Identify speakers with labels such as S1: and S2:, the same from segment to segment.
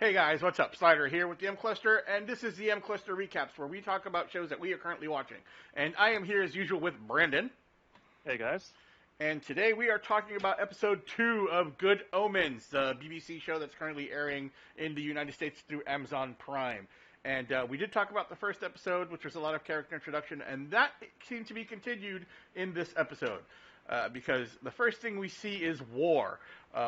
S1: Hey guys, what's up? Slider here with the M Cluster, and this is the M Cluster Recaps, where we talk about shows that we are currently watching. And I am here as usual with Brandon.
S2: Hey guys.
S1: And today we are talking about episode 2 of Good Omens, the BBC show that's currently airing in the United States through Amazon Prime. And we did talk about the first episode, which was a lot of character introduction, and that seemed to be continued in this episode. Because the first thing we see is War.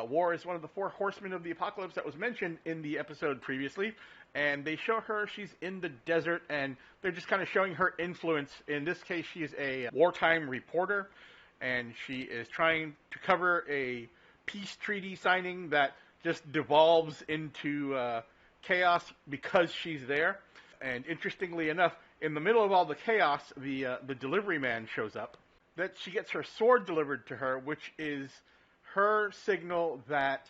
S1: War is one of the four horsemen of the apocalypse that was mentioned in the episode previously, and they show her, she's in the desert, and they're just kind of showing her influence. In this case, she is a wartime reporter, and she is trying to cover a peace treaty signing that just devolves into chaos because she's there. And interestingly enough, in the middle of all the chaos, the delivery man shows up. That she gets her sword delivered to her, which is her signal that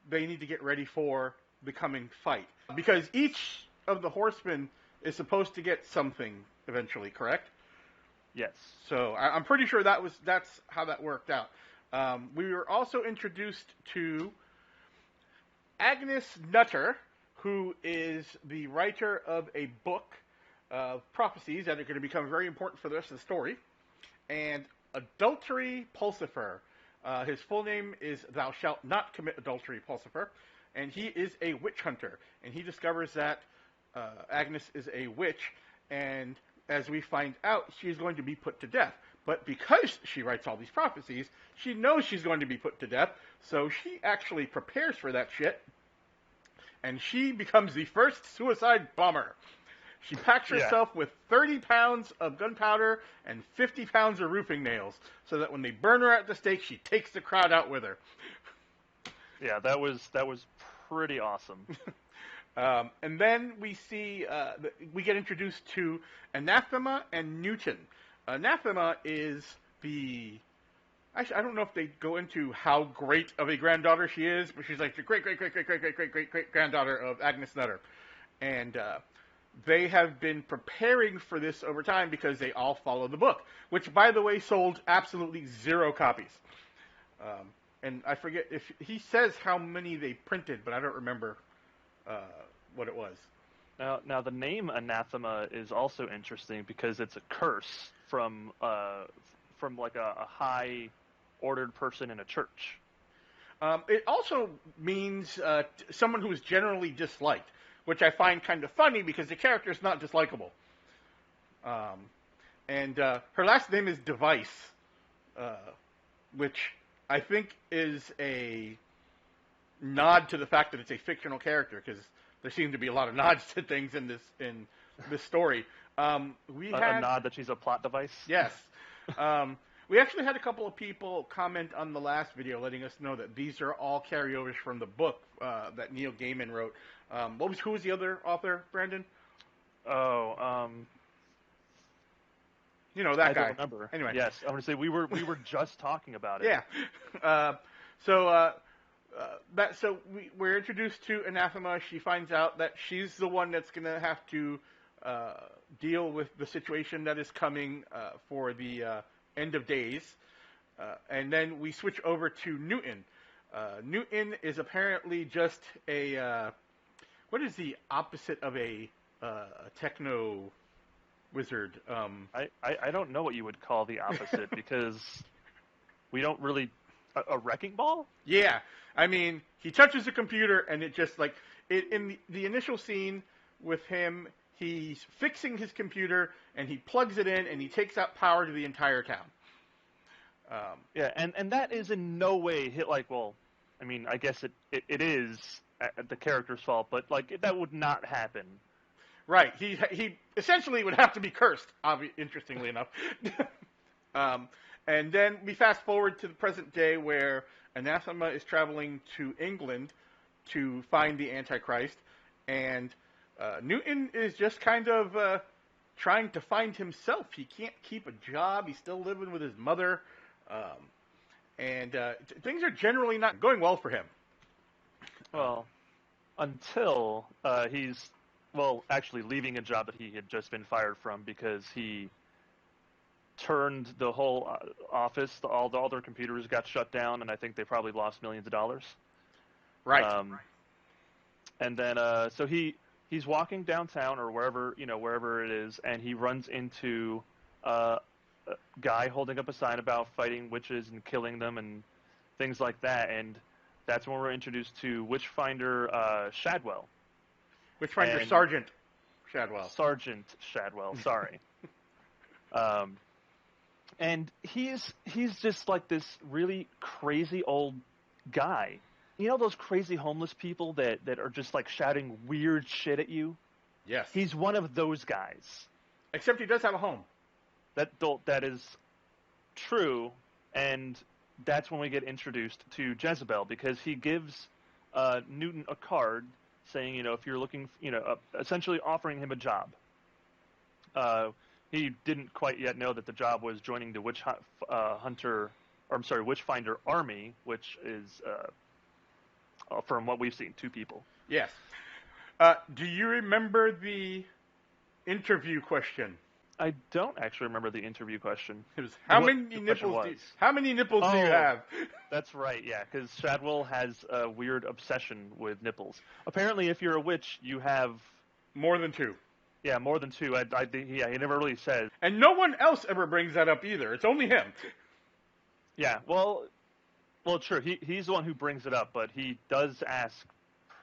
S1: they need to get ready for the coming fight. Because each of the horsemen is supposed to get something eventually, correct?
S2: Yes.
S1: So I'm pretty sure that's how that worked out. We were also introduced to Agnes Nutter, who is the writer of a book of prophecies that are going to become very important for the rest of the story. And Adultery Pulsifer. His full name is Thou Shalt Not Commit Adultery Pulsifer. And he is a witch hunter. And he discovers that Agnes is a witch. And as we find out, she is going to be put to death. But because she writes all these prophecies, she knows she's going to be put to death. So she actually prepares for that shit. And she becomes the first suicide bomber. She packs herself with 30 pounds of gunpowder and 50 pounds of roofing nails, so that when they burn her at the stake, she takes the crowd out with her.
S2: Yeah, that was pretty awesome.
S1: And then we see we get introduced to Anathema and Newton. Anathema is the actually, I don't know if they go into how great of a granddaughter she is, but she's like the great granddaughter of Agnes Nutter, and they have been preparing for this over time because they all follow the book, which, by the way, sold absolutely 0 copies. And I forget if he says how many they printed, but I don't remember what it was.
S2: Now the name Anathema is also interesting because it's a curse from like a high ordered person in a church.
S1: It also means someone who is generally disliked, which I find kind of funny because the character is not dislikable. And her last name is Device, which I think is a nod to the fact that it's a fictional character, because there seem to be a lot of nods to things in this story. A
S2: nod that she's a plot device?
S1: Yes. We actually had a couple of people comment on the last video letting us know that these are all carryovers from the book that Neil Gaiman wrote. Who was the other author, Brandon? You know, that guy.
S2: I don't remember.
S1: Anyway.
S2: Yes, I want to say we were just talking about it.
S1: Yeah. We're introduced to Anathema. She finds out that she's the one that's going to have to deal with the situation that is coming for the end of days. And then we switch over to Newton. Newton is apparently just a... what is the opposite of a techno wizard?
S2: I don't know what you would call the opposite because we don't really... A wrecking ball?
S1: Yeah. I mean, he touches a computer and it just like... in the initial scene with him, he's fixing his computer and he plugs it in and he takes out power to the entire town.
S2: And that is in no way I mean, I guess it is the character's fault, but like that would not happen.
S1: Right. He essentially would have to be cursed, interestingly enough. And then we fast forward to the present day where Anathema is traveling to England to find the Antichrist, and Newton is just kind of trying to find himself. He can't keep a job. He's still living with his mother. And things are generally not going well for him.
S2: Well, until he's, actually leaving a job that he had just been fired from because he turned the whole office, all their computers got shut down, and I think they probably lost millions of dollars.
S1: Right.
S2: And then so he's walking downtown or wherever it is, and he runs into a guy holding up a sign about fighting witches and killing them and things like that. And that's when we're introduced to Witchfinder Shadwell.
S1: Witchfinder Sergeant Shadwell.
S2: Sergeant Shadwell, sorry. And he's just like this really crazy old guy. You know those crazy homeless people that are just like shouting weird shit at you?
S1: Yes.
S2: He's one of those guys.
S1: Except he does have a home.
S2: That is true, and that's when we get introduced to Jezebel, because he gives Newton a card saying, if you're looking, essentially offering him a job. He didn't quite yet know that the job was joining the Witchfinder army, which is, from what we've seen, 2 people.
S1: Yes. Do you remember the interview question?
S2: I don't actually remember the interview question.
S1: It was, how many nipples do you have?
S2: That's right, yeah, because Shadwell has a weird obsession with nipples. Apparently, if you're a witch, you have...
S1: More than 2.
S2: Yeah, more than 2. He never really says.
S1: And no one else ever brings that up either. It's only him.
S2: Yeah, well, true. He's the one who brings it up, but he does ask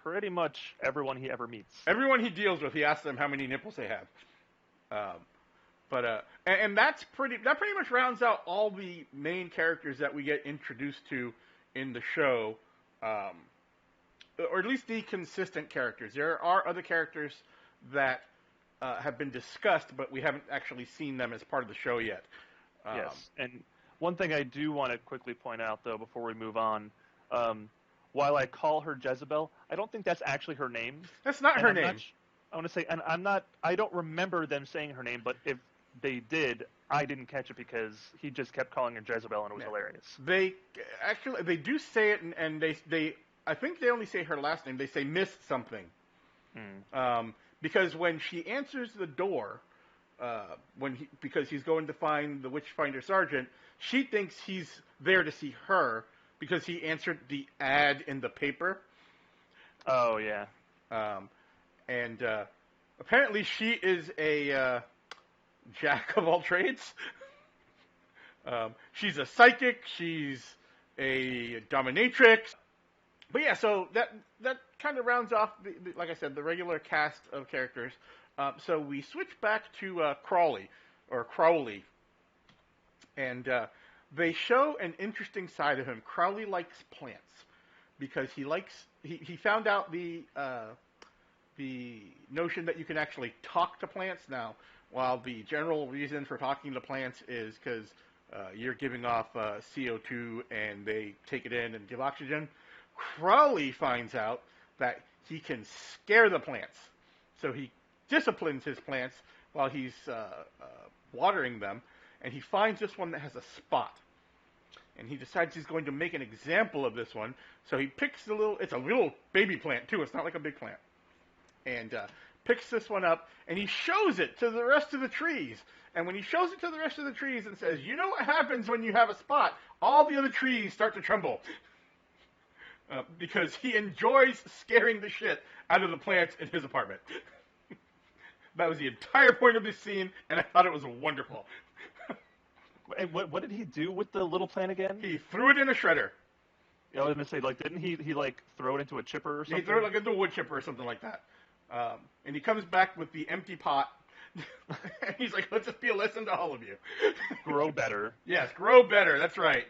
S2: pretty much everyone he ever meets.
S1: Everyone he deals with, he asks them how many nipples they have. And that pretty much rounds out all the main characters that we get introduced to in the show, or at least the consistent characters. There are other characters that have been discussed, but we haven't actually seen them as part of the show yet.
S2: Yes, and one thing I do want to quickly point out, though, before we move on, while I call her Jezebel, I don't think that's actually her name.
S1: That's not her name.
S2: I want to say, and I don't remember them saying her name, but if they did, I didn't catch it because he just kept calling her Jezebel, and it was hilarious.
S1: They do say it, and they I think they only say her last name. They say Miss something. Because when she answers the door, because he's going to find the Witchfinder Sergeant, she thinks he's there to see her because he answered the ad in the paper.
S2: Oh, yeah.
S1: And apparently she is a jack of all trades. She's a psychic. She's a dominatrix. But yeah, so that kind of rounds off, like I said, the regular cast of characters. So we switch back to Crowley, and they show an interesting side of him. Crowley likes plants because he found out the notion that you can actually talk to plants. Now, while the general reason for talking to plants is because you're giving off CO2 and they take it in and give oxygen, Crowley finds out that he can scare the plants. So he disciplines his plants while he's watering them, and he finds this one that has a spot. And he decides he's going to make an example of this one. So he picks it's a little baby plant too, it's not like a big plant. And picks this one up, and he shows it to the rest of the trees. And when he shows it to the rest of the trees and says, you know what happens when you have a spot? All the other trees start to tremble. Because he enjoys scaring the shit out of the plants in his apartment. That was the entire point of this scene, and I thought it was wonderful.
S2: And what did he do with the little plant again?
S1: He threw it in a shredder.
S2: I was going to say, didn't he throw it into a chipper or something?
S1: He threw it into a wood chipper or something like that. And he comes back with the empty pot. And he's like, let's just be a lesson to all of you.
S2: Grow better.
S1: Yes, grow better. That's right.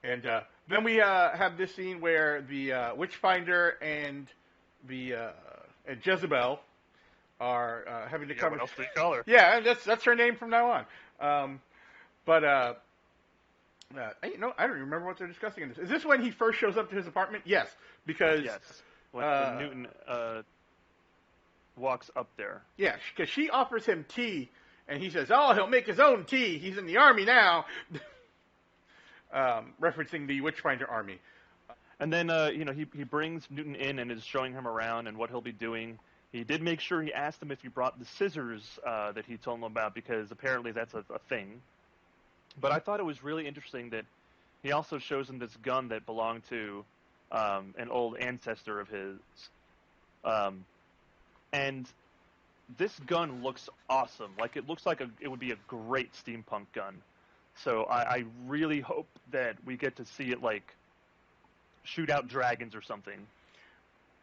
S1: And then we have this scene where the Witchfinder and and Jezebel are having to come.
S2: What else do you call her?
S1: Yeah, that's her name from now on. I don't remember what they're discussing in this. Is this when he first shows up to his apartment? Yes, because
S2: when Newton walks up there.
S1: Yeah, because she offers him tea, and he says, "Oh, he'll make his own tea. He's in the army now." Referencing the Witchfinder army.
S2: And then, he brings Newton in and is showing him around and what he'll be doing. He did make sure he asked him if he brought the scissors that he told him about, because apparently that's a thing. But I thought it was really interesting that he also shows him this gun that belonged to an old ancestor of his. Um, and this gun looks awesome. Like it looks like it would be a great steampunk gun. So I really hope that we get to see it like shoot out dragons or something.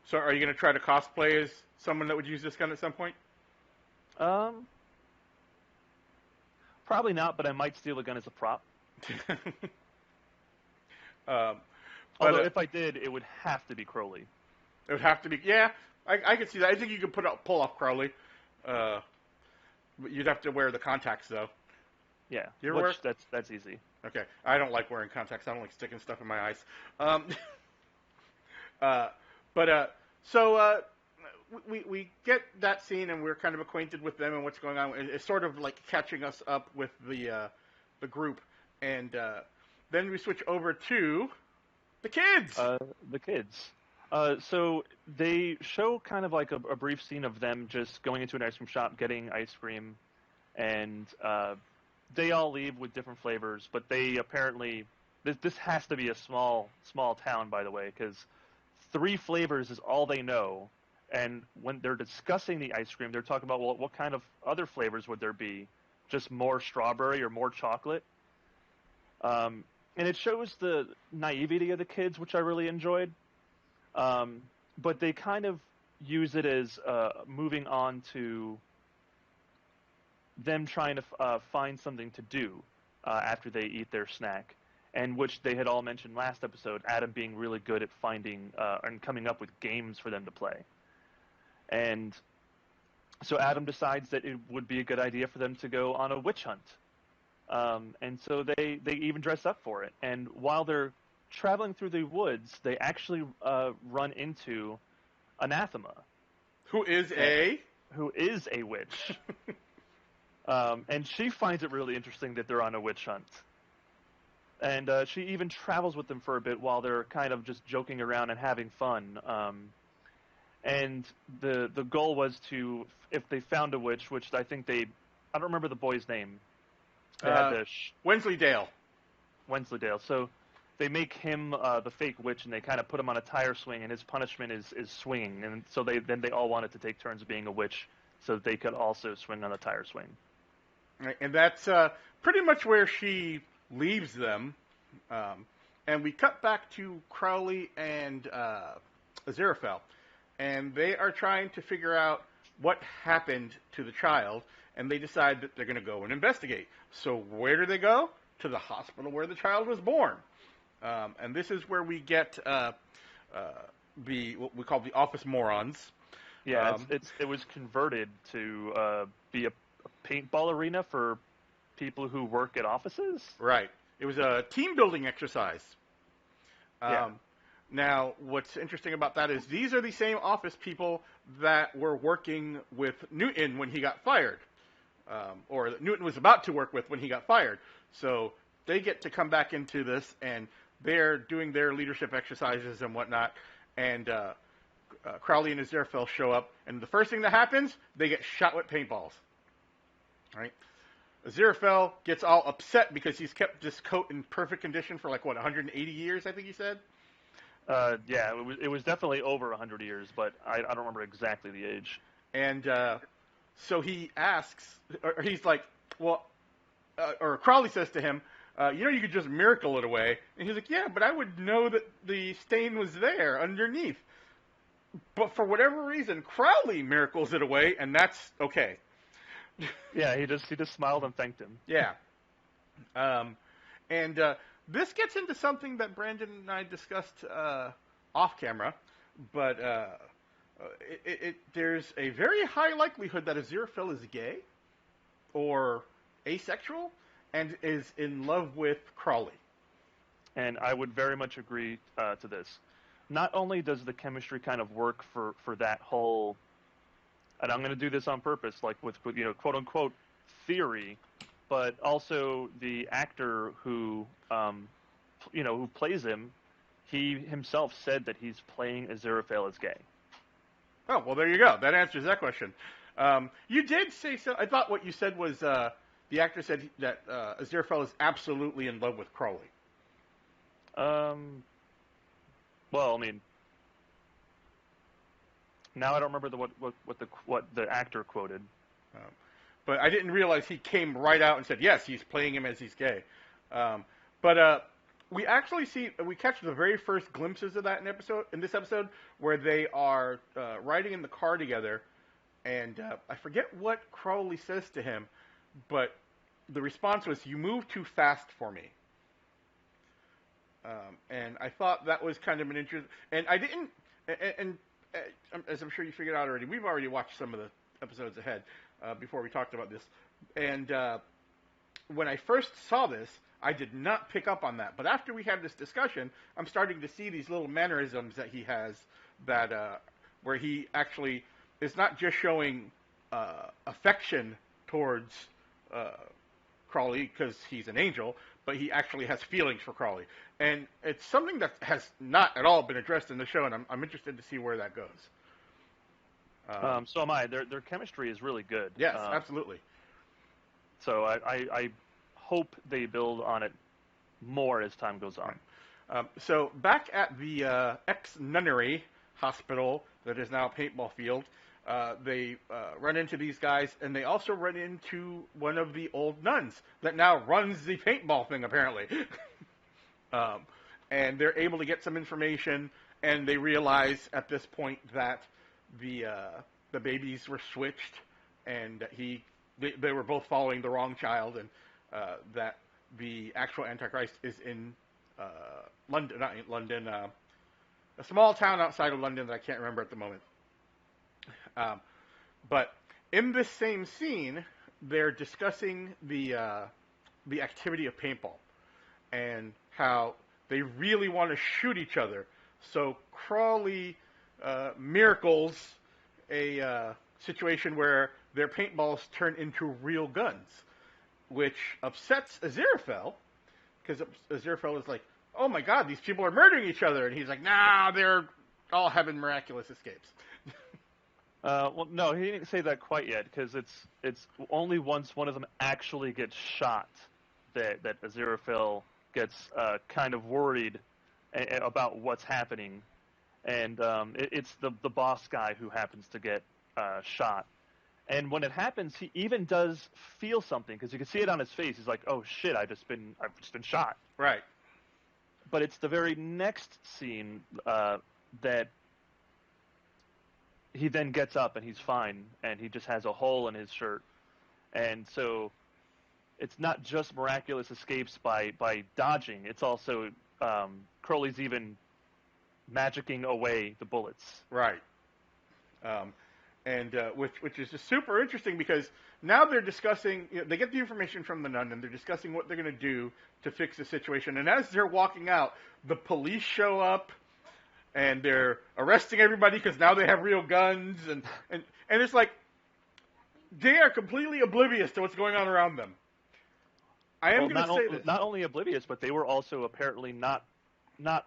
S1: So are you going to try to cosplay as someone that would use this gun at some point?
S2: Um, Probably not, but I might steal a gun as a prop.
S1: um,
S2: Although if I did, it would have to be Crowley.
S1: It would have to be. Yeah, I could see that. I think you could pull off Crowley. But you'd have to wear the contacts though.
S2: Yeah,
S1: You ever wear?
S2: That's easy.
S1: Okay, I don't like wearing contacts. I don't like sticking stuff in my eyes. So we get that scene and we're kind of acquainted with them and what's going on. It's sort of like catching us up with the group, and then we switch over to the kids.
S2: The kids. So they show kind of like a brief scene of them just going into an ice cream shop, getting ice cream, and they all leave with different flavors. But they apparently this has to be a small town, by the way, because 3 flavors is all they know. And when they're discussing the ice cream, they're talking about, well, what kind of other flavors would there be? Just more strawberry or more chocolate? And it shows the naivety of the kids, which I really enjoyed. But they kind of use it as moving on to them trying to find something to do after they eat their snack, and which they had all mentioned last episode, Adam being really good at finding and coming up with games for them to play. And so Adam decides that it would be a good idea for them to go on a witch hunt. And so they even dress up for it. And while they're traveling through the woods, they actually run into Anathema,
S1: Who is a
S2: witch. And she finds it really interesting that they're on a witch hunt. And she even travels with them for a bit while they're kind of just joking around and having fun. And the goal was to, if they found a witch, which I think I don't remember the boy's name. They had
S1: Wensleydale.
S2: Wensleydale. So they make him the fake witch, and they kind of put him on a tire swing, and his punishment is swinging. And so they all wanted to take turns being a witch, so that they could also swing on the tire swing.
S1: Right, and that's pretty much where she leaves them. And we cut back to Crowley and Aziraphale. And they are trying to figure out what happened to the child, and they decide that they're going to go and investigate. So where do they go? To the hospital where the child was born. And this is where we get what we call the office morons.
S2: Yeah, it was converted to be a paintball arena for people who work at offices.
S1: Right. It was a team building exercise.
S2: Yeah.
S1: Now, what's interesting about that is these are the same office people that were working with Newton when he got fired, or that Newton was about to work with when he got fired. So they get to come back into this, and they're doing their leadership exercises and whatnot. And Crowley and Aziraphale show up, and the first thing that happens, they get shot with paintballs. Right? Aziraphale gets all upset because he's kept this coat in perfect condition for 180 years, I think he said.
S2: Yeah, it was definitely over 100 years, but I don't remember exactly the age.
S1: And so he asks, or he's like, well, or Crowley says to him, you could just miracle it away. And he's like, yeah, but I would know that the stain was there underneath. But for whatever reason, Crowley miracles it away, and that's okay.
S2: Yeah, he just smiled and thanked him.
S1: Yeah. And this gets into something that Brandon and I discussed off camera, but there's a very high likelihood that Aziraphale is gay or asexual and is in love with Crowley.
S2: And I would very much agree to this. Not only does the chemistry kind of work for that whole, and I'm going to do this on purpose, like with quote unquote theory, but also the actor who who plays him, he himself said that he's playing Aziraphale as gay.
S1: Oh, well, there you go. That answers that question. You did say so. I thought what you said was the actor said that Aziraphale is absolutely in love with Crowley.
S2: Well, I mean, now I don't remember what the actor quoted.
S1: Um, but I didn't realize he came right out and said, yes, he's playing him as he's gay. But we actually we catch the very first glimpses of that in this episode, where they are riding in the car together, and I forget what Crowley says to him, but the response was, "You move too fast for me." And I thought that was kind of an interesting, and I didn't, and as I'm sure you figured out already, we've already watched some of the episodes ahead before we talked about this, and when I first saw this, I did not pick up on that. But after we had this discussion, I'm starting to see these little mannerisms that he has that where he actually is not just showing affection towards Crawley because he's an angel, but he actually has feelings for Crawley. And it's something that has not at all been addressed in the show, and I'm interested to see where that goes.
S2: So am I. Their chemistry is really good.
S1: Yes, absolutely.
S2: So I hope they build on it more as time goes on.
S1: So back at the ex-nunnery hospital that is now a paintball field, they run into these guys, and they also run into one of the old nuns that now runs the paintball thing, apparently. And they're able to get some information, and they realize at this point that the babies were switched, and they were both following the wrong child, and that the actual Antichrist is in London, not in London, a small town outside of London that I can't remember at the moment. But in this same scene, they're discussing the activity of paintball and how they really want to shoot each other. So Crawley miracles a situation where their paintballs turn into real guns, which upsets Aziraphale, because Aziraphale is like, oh my god, these people are murdering each other. And he's like, nah, they're all having miraculous escapes.
S2: Well, no, he didn't say that quite yet, because it's only once one of them actually gets shot that Aziraphale gets kind of worried about what's happening, and it's the boss guy who happens to get shot. And when it happens, he even does feel something, because you can see it on his face. He's like, "Oh shit, I've just been shot."
S1: Right.
S2: But it's the very next scene that he then gets up and he's fine, and he just has a hole in his shirt. And so it's not just miraculous escapes by dodging. It's also Crowley's even magicking away the bullets.
S1: Right. Which is just super interesting, because now they're discussing, they get the information from the nun, and they're discussing what they're going to do to fix the situation. And as they're walking out, the police show up, and they're arresting everybody because now they have real guns, and it's like they are completely oblivious to what's going on around them. I am going to say this.
S2: Not only oblivious, but they were also apparently not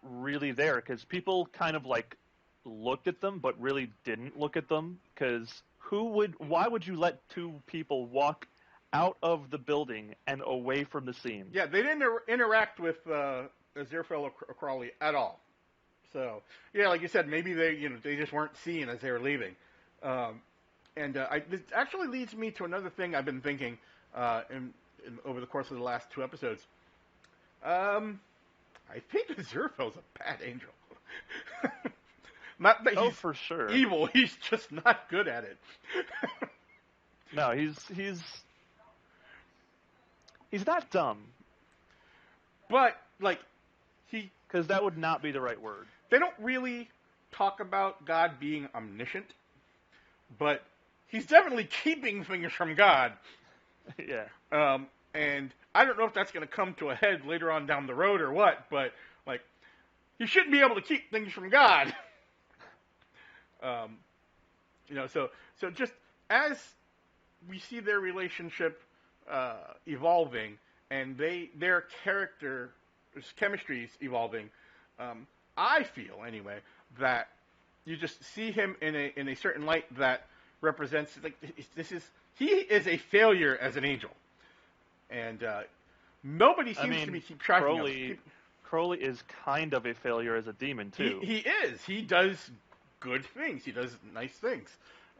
S2: really there, because people kind of like looked at them but really didn't look at them, because why would you let two people walk out of the building and away from the scene?
S1: Yeah, they didn't interact with Aziraphale or Crawley at all. So yeah, like you said, maybe they just weren't seen as they were leaving. This actually leads me to another thing I've been thinking over the course of the last two episodes. I think Aziraphale's a bad angel. Not that he's
S2: for sure
S1: evil, he's just not good at it.
S2: No, he's not dumb.
S1: But
S2: because that would not be the right word.
S1: They don't really talk about God being omniscient, but he's definitely keeping things from God.
S2: Yeah.
S1: And I don't know if that's going to come to a head later on down the road or what, but he shouldn't be able to keep things from God. So just as we see their relationship evolving, and their chemistry's evolving, I feel anyway that you just see him in a certain light that represents he is a failure as an angel, and nobody seems to be keep tracking of him.
S2: Crowley is kind of a failure as a demon too.
S1: He is. He does good things. He does nice things.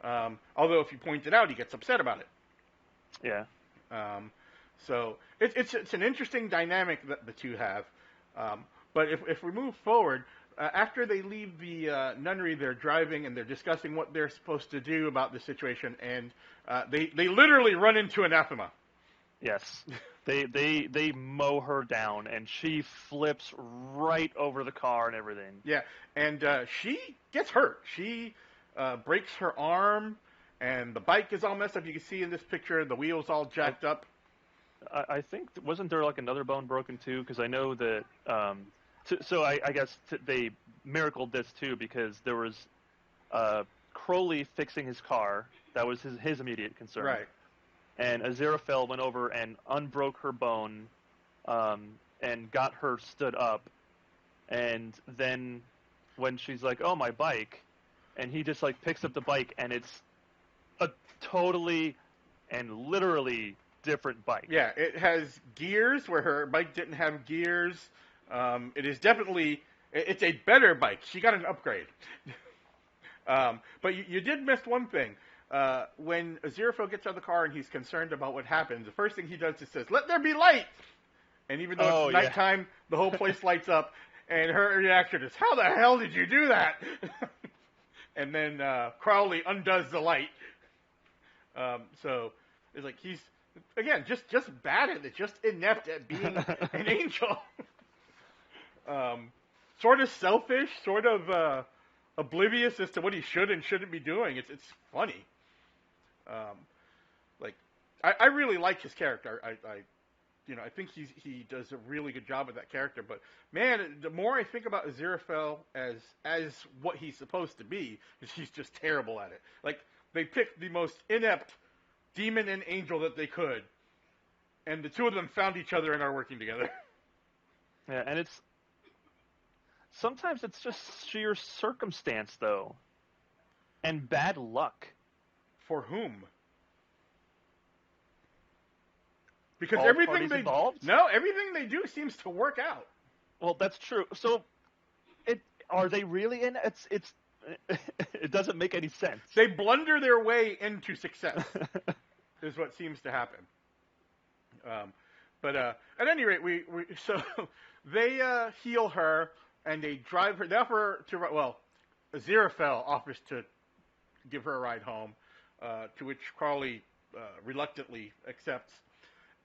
S1: Although if you point it out, he gets upset about it.
S2: Yeah.
S1: So it's an interesting dynamic that the two have. But if we move forward, after they leave the nunnery, they're driving and they're discussing what they're supposed to do about the situation, and they literally run into anathema.
S2: Yes. They mow her down, and she flips right over the car and everything.
S1: Yeah, and she gets hurt. She breaks her arm, and the bike is all messed up. You can see in this picture the wheels all jacked up.
S2: I think, wasn't there like another bone broken too? Because I know that. So I guess they miracled this too, because there was Crowley fixing his car. That was his immediate concern.
S1: Right.
S2: And Aziraphale went over and unbroke her bone, and got her stood up. And then when she's like, "Oh, my bike," and he just like picks up the bike, and it's a totally and literally different bike.
S1: Yeah, it has gears where her bike didn't have gears. It is definitely, it's a better bike. She got an upgrade. But you did miss one thing. When Aziraphale gets out of the car and he's concerned about what happens, the first thing he does is says, "Let there be light!" And even though it's nighttime, the whole place lights up, and her reaction is, "How the hell did you do that?" And then Crowley undoes the light. So it's like he's, again, just bad at it, just inept at being an angel. Sort of selfish, sort of oblivious as to what he should and shouldn't be doing. It's funny. I really like his character. I think he does a really good job of that character. But man, the more I think about Aziraphale as what he's supposed to be, is he's just terrible at it. Like, they picked the most inept demon and angel that they could, and the two of them found each other and are working together.
S2: Yeah, and sometimes it's just sheer circumstance, though, and bad luck.
S1: For whom? Because
S2: All
S1: everything
S2: involved?
S1: everything they do seems to work out.
S2: Well, that's true. So, are they really in? It's it doesn't make any sense.
S1: They blunder their way into success. Is what seems to happen. But at any rate, so they heal her and they drive her. They offer to Aziraphale offers to give her a ride home, to which Crowley reluctantly accepts.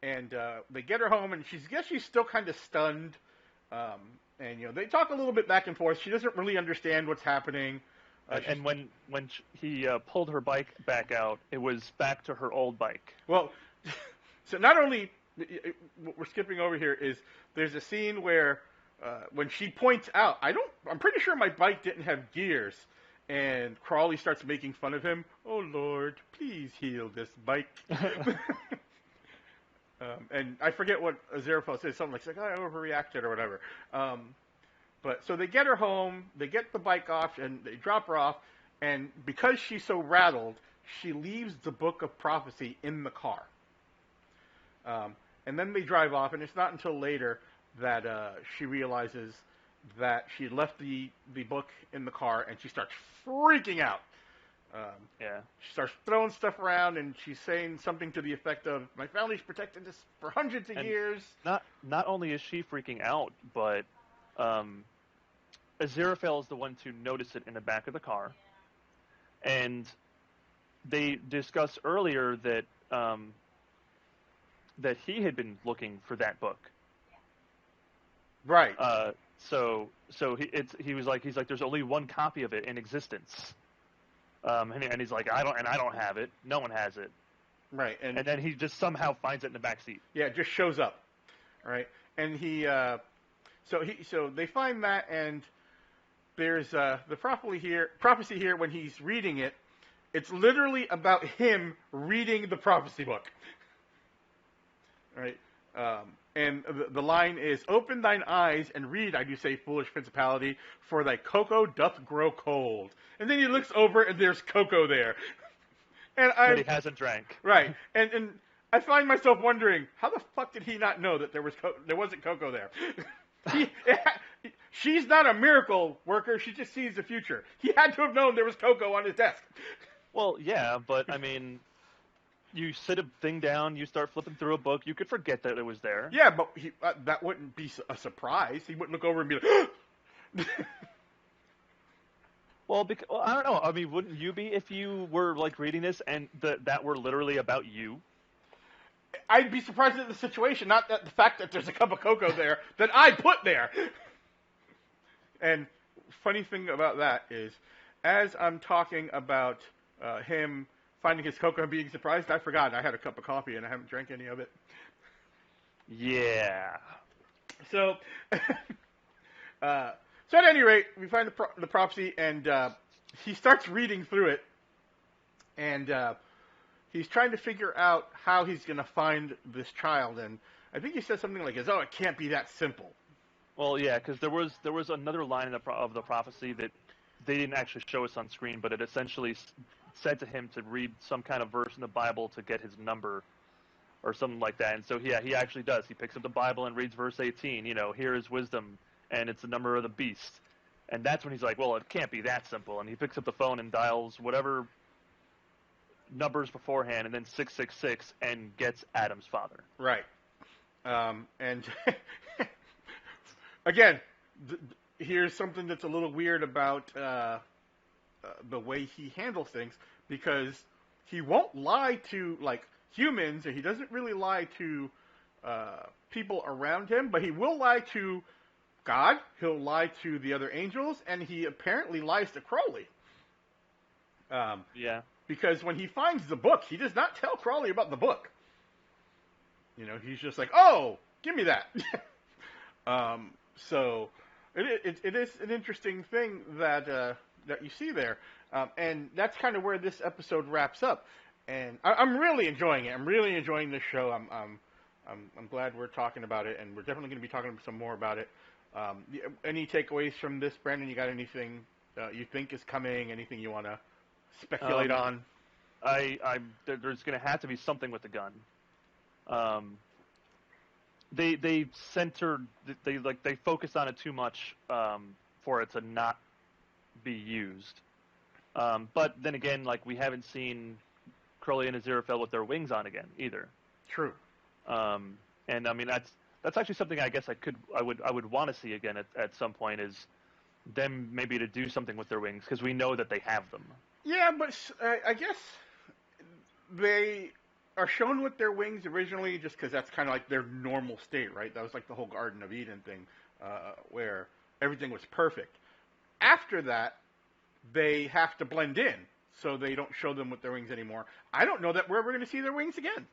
S1: And they get her home, and she's still kind of stunned. And they talk a little bit back and forth. She doesn't really understand what's happening.
S2: And when he pulled her bike back out, it was back to her old bike.
S1: Well, so not only what we're skipping over here is there's a scene where when she points out, I'm pretty sure my bike didn't have gears, and Crowley starts making fun of him. "Oh Lord, please heal this bike." And I forget what Aziraphale says, something like, "I overreacted" or whatever. But so they get her home, they get the bike off, and they drop her off. And because she's so rattled, she leaves the book of prophecy in the car. And then they drive off, and it's not until later that she realizes that she left the book in the car, and she starts freaking out. She starts throwing stuff around, and she's saying something to the effect of, "My family's protected this for hundreds of years."
S2: Not only is she freaking out, but Aziraphale is the one to notice it in the back of the car. And they discussed earlier that that he had been looking for that book.
S1: Right.
S2: So he was like, "There's only one copy of it in existence." And he's like, I don't have it. No one has it.
S1: Right.
S2: And then he just somehow finds it in the back seat.
S1: Yeah, it just shows up. Right. And so they find that, and there's the prophecy here when he's reading it. It's literally about him reading the prophecy book. Right. And the line is, "Open thine eyes and read, I do say, foolish principality, for thy cocoa doth grow cold." And then he looks over, and there's cocoa there. And
S2: That he hasn't drank.
S1: Right. And I find myself wondering, how the fuck did he not know that there wasn't cocoa there? He, she's not a miracle worker. She just sees the future. He had to have known there was cocoa on his desk.
S2: Well, yeah, but I mean, you sit a thing down, you start flipping through a book, you could forget that it was there.
S1: Yeah, but that wouldn't be a surprise. He wouldn't look over and be like,
S2: Well, I don't know. I mean, wouldn't you be if you were like reading this and that were literally about you?
S1: I'd be surprised at the situation, not that the fact that there's a cup of cocoa there that I put there. And funny thing about that is, as I'm talking about him finding his cocoa and being surprised, I forgot I had a cup of coffee and I haven't drank any of it.
S2: Yeah.
S1: So, so at any rate, we find the prophecy, and he starts reading through it, and he's trying to figure out how he's going to find this child. And I think he says something like, "Oh, it can't be that simple."
S2: Well, yeah, because there was another line of the prophecy that they didn't actually show us on screen, but it essentially said to him to read some kind of verse in the Bible to get his number or something like that. And so, yeah, he actually does. He picks up the Bible and reads verse 18, here is wisdom, and it's the number of the beast. And that's when he's like, well, it can't be that simple. And he picks up the phone and dials whatever numbers beforehand, and then 666, and gets Adam's father.
S1: Right. And again, here's something that's a little weird about the way he handles things, because he won't lie to, like, humans, or he doesn't really lie to people around him, but he will lie to God, he'll lie to the other angels, and he apparently lies to Crowley.
S2: Yeah.
S1: Because when he finds the book, he does not tell Crowley about the book. He's just like, oh, give me that. So it is an interesting thing that you see there. And that's kind of where this episode wraps up. And I'm really enjoying it. I'm really enjoying this show. I'm glad we're talking about it, and we're definitely going to be talking some more about it. Any takeaways from this, Brandon? You got anything you think is coming? Anything you want to speculate on?
S2: There's going to have to be something with the gun. They centered, they focused on it too much for it to not be used. But then again, we haven't seen Crowley and Aziraphale with their wings on again either.
S1: True.
S2: And I mean that's actually something I guess I would want to see again at some point, is them maybe to do something with their wings, because we know that they have them.
S1: Yeah, but I guess they are shown with their wings originally just because that's kind of like their normal state, right? That was like the whole Garden of Eden thing, where everything was perfect. After that, they have to blend in, so they don't show them with their wings anymore. I don't know that we're ever going to see their wings again.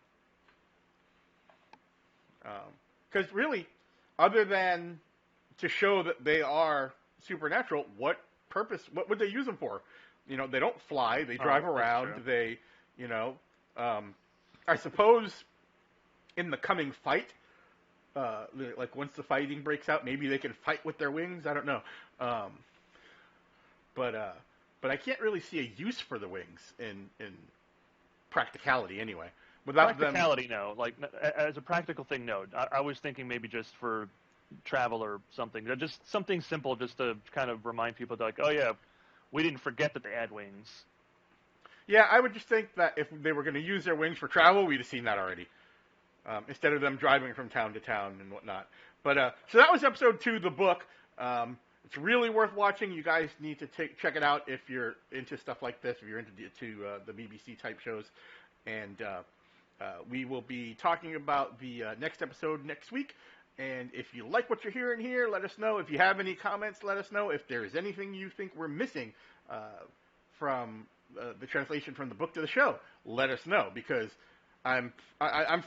S1: Because really, other than to show that they are supernatural, what would they use them for? They don't fly, they drive around, they, I suppose in the coming fight, once the fighting breaks out, maybe they can fight with their wings, I don't know. But I can't really see a use for the wings in practicality anyway.
S2: Practicality, no. As a practical thing, no. I was thinking maybe just for travel or something. Just something simple, just to kind of remind people that, oh yeah, we didn't forget that they had wings.
S1: Yeah, I would just think that if they were going to use their wings for travel, we'd have seen that already. Instead of them driving from town to town and whatnot. But so that was episode 2 of the book. It's really worth watching. You guys need to check it out if you're into stuff like this, if you're into the BBC type shows. And we will be talking about the next episode next week. And if you like what you're hearing here, let us know. If you have any comments, let us know. If there is anything you think we're missing from the translation from the book to the show, let us know. Because I'm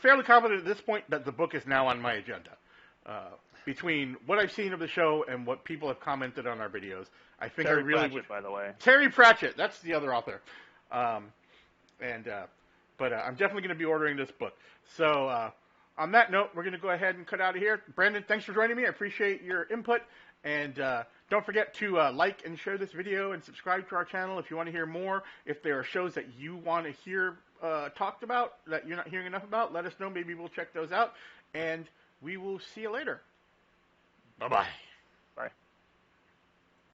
S1: fairly confident at this point that the book is now on my agenda. Between what I've seen of the show and what people have commented on our videos, I think
S2: Terry
S1: I really
S2: Pratchett, by the way.
S1: Terry Pratchett, that's the other author. But I'm definitely going to be ordering this book. So on that note, we're going to go ahead and cut out of here. Brandon, thanks for joining me. I appreciate your input. And don't forget to like and share this video and subscribe to our channel if you want to hear more. If there are shows that you want to hear talked about that you're not hearing enough about, let us know. Maybe we'll check those out. And we will see you later. Bye-bye.